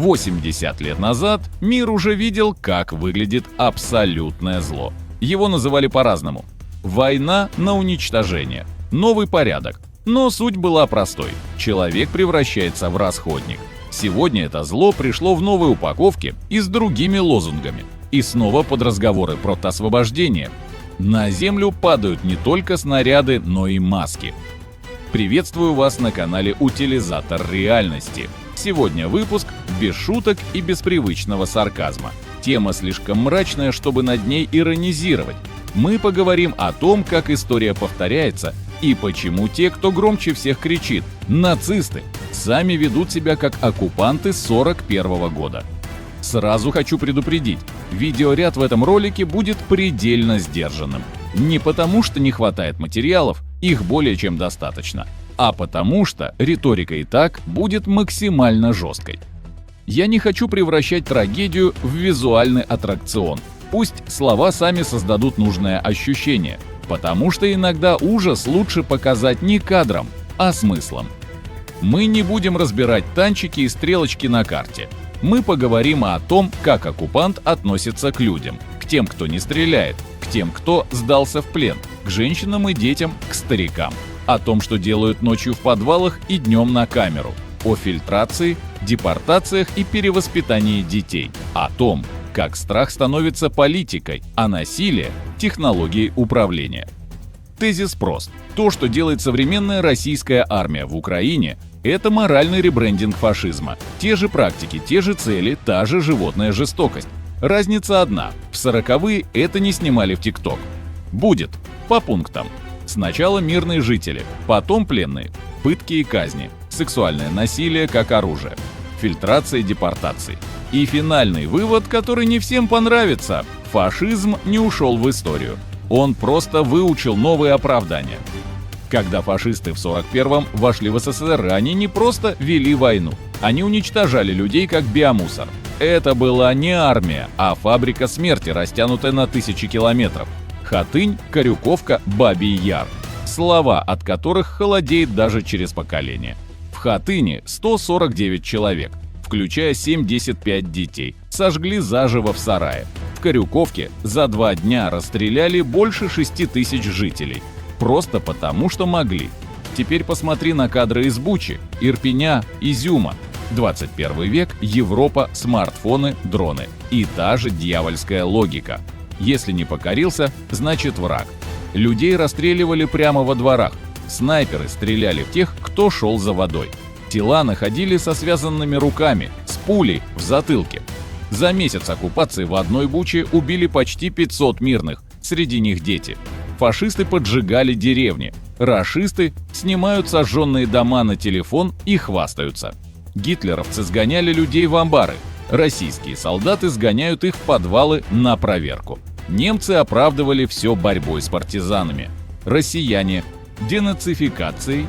80 лет назад мир уже видел, как выглядит абсолютное зло. Его называли по-разному. Война на уничтожение, новый порядок. Но суть была простой. Человек превращается в расходник. Сегодня это зло пришло в новой упаковке и с другими лозунгами. И снова под разговоры про освобождение. На землю падают не только снаряды, но и маски. Приветствую вас на канале «Утилизатор реальности». Сегодня выпуск без шуток и без привычного сарказма. Тема слишком мрачная, чтобы над ней иронизировать. Мы поговорим о том, как история повторяется и почему те, кто громче всех кричит «нацисты», сами ведут себя как оккупанты 1941 года. Сразу хочу предупредить, видеоряд в этом ролике будет предельно сдержанным. Не потому, что не хватает материалов, их более чем достаточно, а потому что риторика и так будет максимально жесткой. Я не хочу превращать трагедию в визуальный аттракцион. Пусть слова сами создадут нужное ощущение, потому что иногда ужас лучше показать не кадром, а смыслом. Мы не будем разбирать танчики и стрелочки на карте. Мы поговорим о том, как оккупант относится к людям, к тем, кто не стреляет, к тем, кто сдался в плен, к женщинам и детям, к старикам, о том, что делают ночью в подвалах и днем на камеру, о фильтрации, депортациях и перевоспитании детей, о том, как страх становится политикой, а насилие – технологией управления. Тезис прост. То, что делает современная российская армия в Украине – это моральный ребрендинг фашизма. Те же практики, те же цели, та же животная жестокость. Разница одна – в 40-е это не снимали в ТикТок. Будет. По пунктам. Сначала мирные жители, потом пленные, пытки и казни, сексуальное насилие как оружие, фильтрация и депортации. И финальный вывод, который не всем понравится – фашизм не ушел в историю. Он просто выучил новые оправдания. Когда фашисты в 1941-м вошли в СССР, они не просто вели войну, они уничтожали людей как биомусор. Это была не армия, а фабрика смерти, растянутая на тысячи километров. Хатынь, Корюковка, Бабий Яр. Слова, от которых холодеет даже через поколение. В Хатыни 149 человек, включая 75 детей, сожгли заживо в сарае. В Корюковке за 2 дня расстреляли больше 6000 жителей. Просто потому, что могли. Теперь посмотри на кадры из Бучи, Ирпеня, Изюма. 21 век, Европа, смартфоны, дроны. И та же дьявольская логика. Если не покорился, значит враг. Людей расстреливали прямо во дворах. Снайперы стреляли в тех, кто шел за водой. Тела находили со связанными руками, с пулей в затылке. За месяц оккупации в одной Буче убили почти 500 мирных, среди них дети. Фашисты поджигали деревни. Рашисты снимают сожженные дома на телефон и хвастаются. Гитлеровцы сгоняли людей в амбары. Российские солдаты сгоняют их в подвалы на проверку. Немцы оправдывали все борьбой с партизанами. Россияне – денацификацией.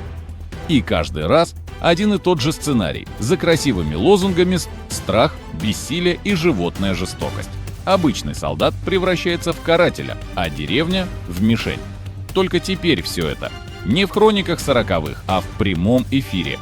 И каждый раз один и тот же сценарий. За красивыми лозунгами страх, бессилие и животная жестокость. Обычный солдат превращается в карателя, а деревня – в мишень. Только теперь все это не в хрониках 40-х, а в прямом эфире.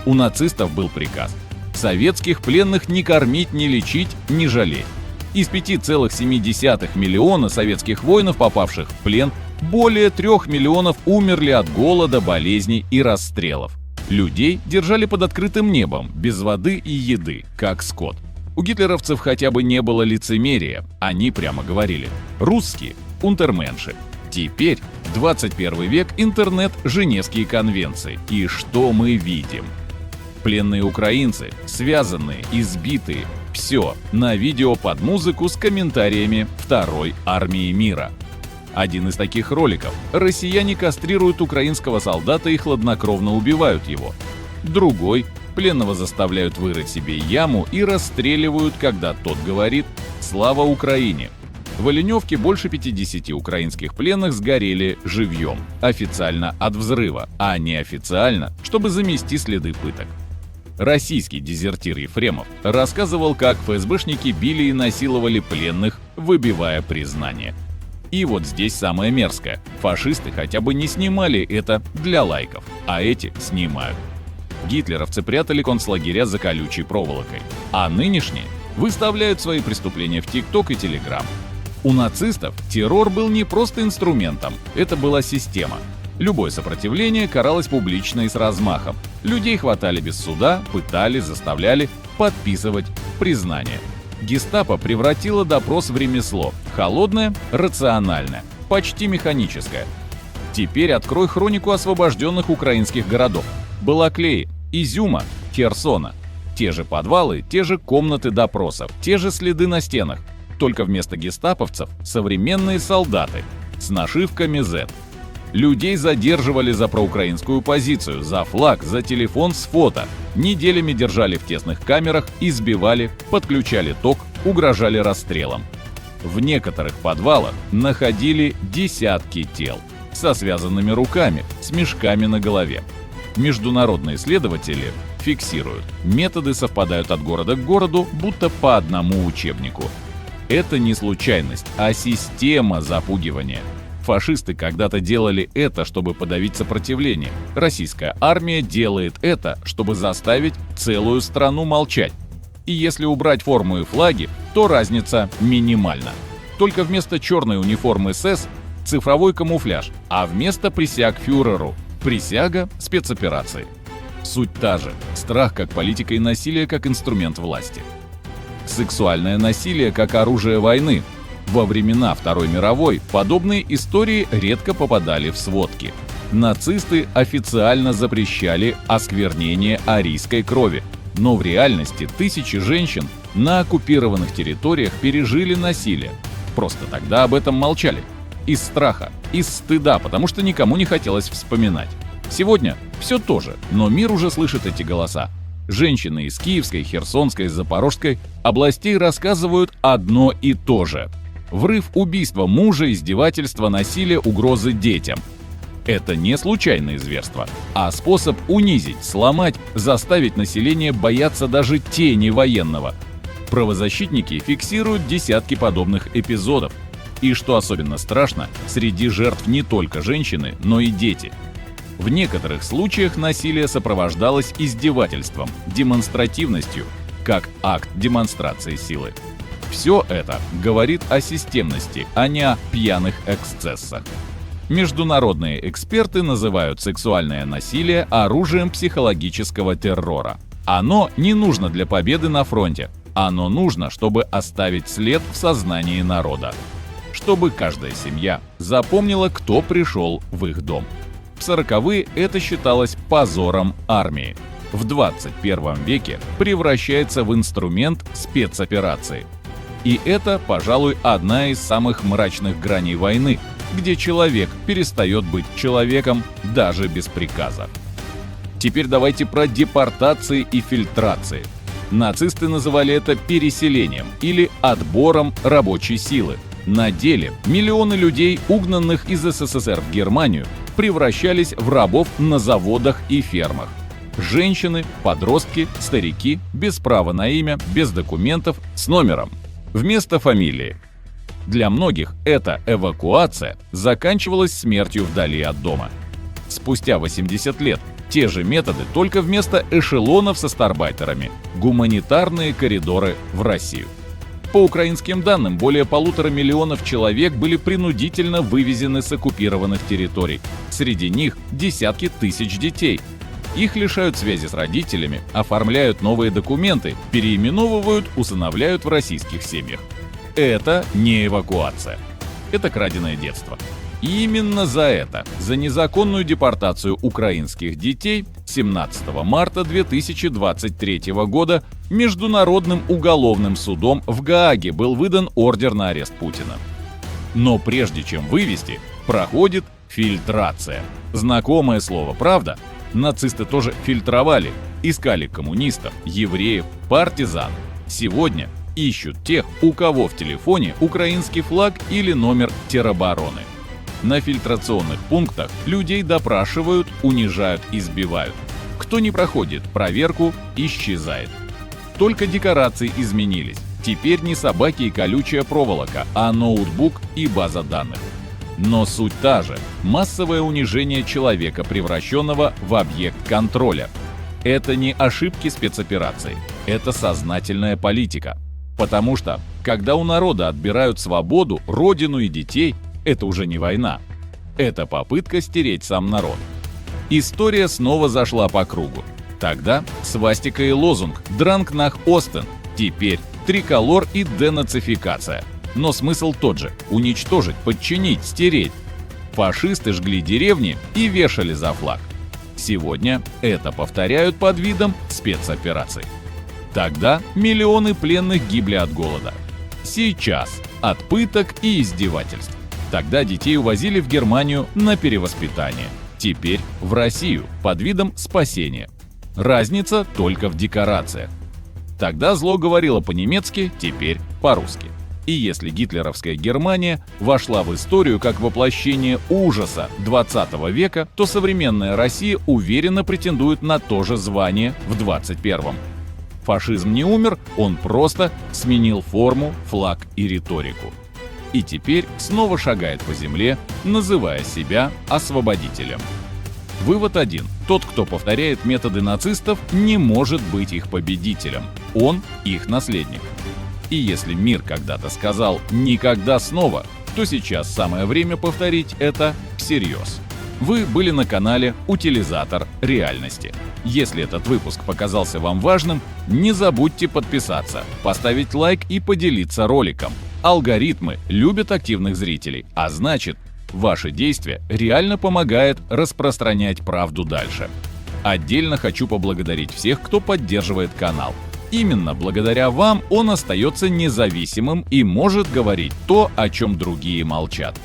У нацистов был приказ – советских пленных не кормить, не лечить, не жалеть. Из 5,7 миллиона советских воинов, попавших в плен, более 3 миллионов умерли от голода, болезней и расстрелов. Людей держали под открытым небом, без воды и еды, как скот. У гитлеровцев хотя бы не было лицемерия, они прямо говорили «русские, унтерменши». Теперь, 21 век, интернет, Женевские конвенции. И что мы видим? Пленные украинцы, связанные, избитые, все на видео под музыку с комментариями Второй армии мира. Один из таких роликов. Россияне кастрируют украинского солдата и хладнокровно убивают его. Другой. Пленного заставляют вырыть себе яму и расстреливают, когда тот говорит «Слава Украине!». В Оленевке больше 50 украинских пленных сгорели живьем, официально от взрыва, а неофициально, чтобы замести следы пыток. Российский дезертир Ефремов рассказывал, как ФСБшники били и насиловали пленных, выбивая признание. И вот здесь самое мерзкое. Фашисты хотя бы не снимали это для лайков, а эти снимают. Гитлеровцы прятали концлагеря за колючей проволокой. а нынешние выставляют свои преступления в ТикТок и Телеграм. У нацистов террор был не просто инструментом, это была система. Любое сопротивление каралось публично и с размахом. Людей хватали без суда, пытали, заставляли подписывать признание. Гестапо превратило допрос в ремесло. Холодное, рациональное, почти механическое. Теперь открой хронику освобожденных украинских городов. Балаклеи, Изюма, Херсона. Те же подвалы, те же комнаты допросов, те же следы на стенах. Только вместо гестаповцев современные солдаты с нашивками Z. Людей задерживали за проукраинскую позицию, за флаг, за телефон с фото. Неделями держали в тесных камерах, избивали, подключали ток, угрожали расстрелом. В некоторых подвалах находили десятки тел со связанными руками, с мешками на голове. Международные исследователи фиксируют, методы совпадают от города к городу, будто по одному учебнику. Это не случайность, а система запугивания. Фашисты когда-то делали это, чтобы подавить сопротивление. Российская армия делает это, чтобы заставить целую страну молчать. И если убрать форму и флаги, то разница минимальна. Только вместо черной униформы СС – цифровой камуфляж, а вместо присяг фюреру – присяга спецоперации. Суть та же – страх как политика и насилие как инструмент власти. Сексуальное насилие как оружие войны. Во времена Второй мировой подобные истории редко попадали в сводки. Нацисты официально запрещали осквернение арийской крови, но в реальности тысячи женщин на оккупированных территориях пережили насилие. Просто тогда об этом молчали. Из страха, из стыда, потому что никому не хотелось вспоминать. Сегодня все то же, но мир уже слышит эти голоса. Женщины из Киевской, Херсонской, Запорожской областей рассказывают одно и то же. Врыв, убийство мужа, издевательство, насилие, угрозы детям. Это не случайные зверства, а способ унизить, сломать, заставить население бояться даже тени военного. Правозащитники фиксируют десятки подобных эпизодов. И что особенно страшно, среди жертв не только женщины, но и дети. В некоторых случаях насилие сопровождалось издевательством, демонстративностью, как акт демонстрации силы. Все это говорит о системности, а не о пьяных эксцессах. Международные эксперты называют сексуальное насилие оружием психологического террора. Оно не нужно для победы на фронте. Оно нужно, чтобы оставить след в сознании народа. Чтобы каждая семья запомнила, кто пришел в их дом. В 40-е это считалось позором армии. В 21 веке превращается в инструмент спецоперации. И это, пожалуй, одна из самых мрачных граней войны, где человек перестает быть человеком даже без приказа. Теперь давайте про депортации и фильтрации. Нацисты называли это переселением или отбором рабочей силы. На деле миллионы людей, угнанных из СССР в Германию, превращались в рабов на заводах и фермах. Женщины, подростки, старики, без права на имя, без документов, с номером, вместо фамилии. Для многих эта эвакуация заканчивалась смертью вдали от дома. Спустя 80 лет те же методы, только вместо эшелонов со старбайтерами, гуманитарные коридоры в Россию. По украинским данным, более 1,5 миллиона человек были принудительно вывезены с оккупированных территорий. Среди них десятки тысяч детей. Их лишают связи с родителями, оформляют новые документы, переименовывают, усыновляют в российских семьях. Это не эвакуация. Это краденое детство. И именно за это, за незаконную депортацию украинских детей, 17 марта 2023 года Международным уголовным судом в Гааге был выдан ордер на арест Путина. Но прежде чем вывести, проходит фильтрация. Знакомое слово, правда? Нацисты тоже фильтровали, искали коммунистов, евреев, партизан. Сегодня ищут тех, у кого в телефоне украинский флаг или номер теробороны. На фильтрационных пунктах людей допрашивают, унижают, избивают. Кто не проходит проверку, исчезает. Только декорации изменились. Теперь не собаки и колючая проволока, а ноутбук и база данных. Но суть та же – массовое унижение человека, превращенного в объект контроля. Это не ошибки спецоперации. это сознательная политика. Потому что, когда у народа отбирают свободу, родину и детей, это уже не война. Это попытка стереть сам народ. История снова зашла по кругу. Тогда свастика и лозунг «Дранг нах Остен», теперь триколор и денацификация. Но смысл тот же – уничтожить, подчинить, стереть. Фашисты жгли деревни и вешали за флаг. Сегодня это повторяют под видом спецопераций. Тогда миллионы пленных гибли от голода. Сейчас – от пыток и издевательств. Тогда детей увозили в Германию на перевоспитание. Теперь в Россию под видом спасения. Разница только в декорациях. Тогда зло говорило по-немецки, теперь по-русски. И если гитлеровская Германия вошла в историю как воплощение ужаса 20 века, то современная Россия уверенно претендует на то же звание в 21-м. Фашизм не умер, он просто сменил форму, флаг и риторику. И теперь снова шагает по земле, называя себя освободителем. Вывод один. Тот, кто повторяет методы нацистов, не может быть их победителем. Он их наследник. И если мир когда-то сказал «никогда снова», то сейчас самое время повторить это всерьез. Вы были на канале «Утилизатор реальности». Если этот выпуск показался вам важным, не забудьте подписаться, поставить лайк и поделиться роликом. Алгоритмы любят активных зрителей, а значит, ваши действия реально помогают распространять правду дальше. Отдельно хочу поблагодарить всех, кто поддерживает канал. Именно благодаря вам он остается независимым и может говорить то, о чем другие молчат.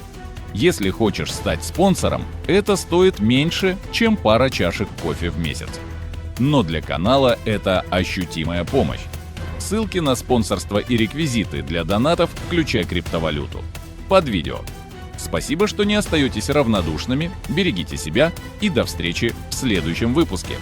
Если хочешь стать спонсором, это стоит меньше, чем пара чашек кофе в месяц. Но для канала это ощутимая помощь. Ссылки на спонсорство и реквизиты для донатов, включая криптовалюту, под видео. Спасибо, что не остаетесь равнодушными, берегите себя и до встречи в следующем выпуске.